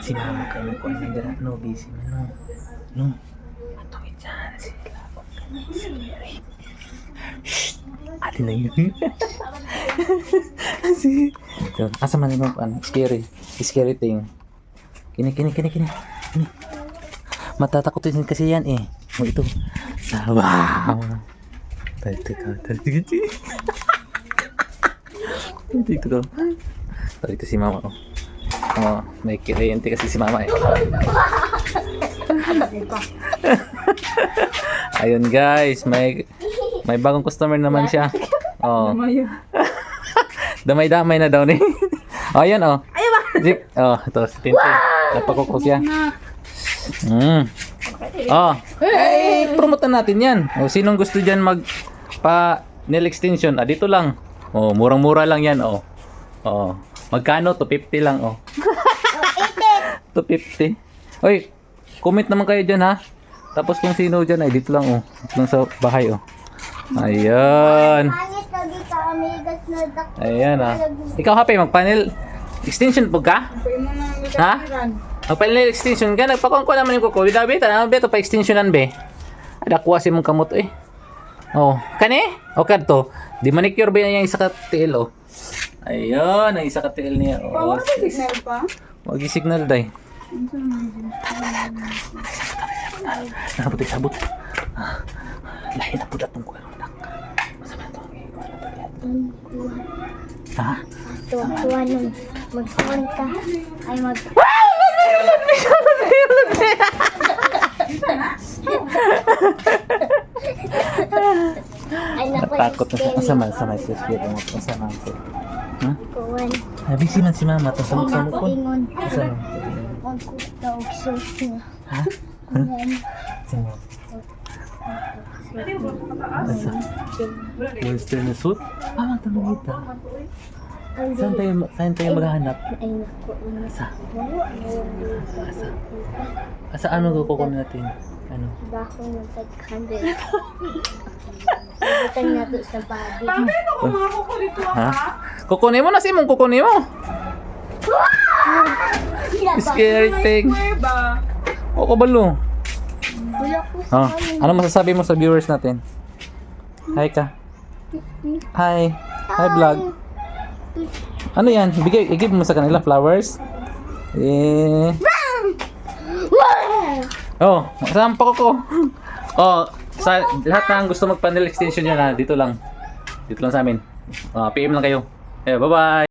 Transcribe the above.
Si mama kayo ko ay nandira. No, busy na. No. Matungit dyan sila. Shhh! Ate na yun. Asa man naman scary. Scary thing. Kini. Matatakotin kasi yan eh. O ito. Wow! Dito ko. Dito si mama ko. Oh, may kliyente kasi si mama eh. Ayun guys, may bagong customer naman siya. Oh. Damay-damay na daw ni. Oh, ayun oh. Oh, ito si Tinte. Napakukos siya. Oh. Promote natin 'yan. Oh, sinong gusto diyan nail extension? Dito lang. Oh, murang-mura lang 'yan oh. Oh. Magkano? 250 lang oh. 250. Oy, comment naman kayo diyan ha. Tapos kung sino diyan ay dito lang oh. Dito lang sa bahay oh. Ayun. Ayan ah. Ikaw happy mag-panel extension po ka? Ha? Mag-panel extension ka? Nagpakuha ko naman yung kuko. Bita, ano ba ito pa extensionan be? Ada kuha si mong kamot eh. Oh, kani? Okay to. Di manicure ba niya yung isa ka tiil oh. Ayun, ang isa ka tiil niya oh. Signal pa? Wag i-signal day. Nakaputay sabot. Lahi na po datong kuha. Masama ito. Ha? Tuwa nun. Magkuhan ka. Ay mag... Ay natakot na siya. Masama siya. Masama siya. Ha? Kuhan. Busy man si mama. Tapos samok-samok ko. Ingon. Masama. Magkutawag sus niya. Ha? Samok. Monster na suit? Magtanong kita. Saan tayo maghahanap? Ay naku. Asa? Asa ano kukunin natin? Ano? Bako ng 500. Sabutan nga to sa body. Ha? Kukunin mo na si mong kukunin mo. Scary thing. O kabalo. Wala ko Oh, ano masasabi mo sa viewers natin? Hi ka. Hi. Hi vlog. Ano yan? I-give mo sa kanila flowers. Oh, saan pa ko? Oh, sa lahat ng gusto mag-panel extension yan dito lang. Dito lang sa amin. PM lang kayo. Bye-bye.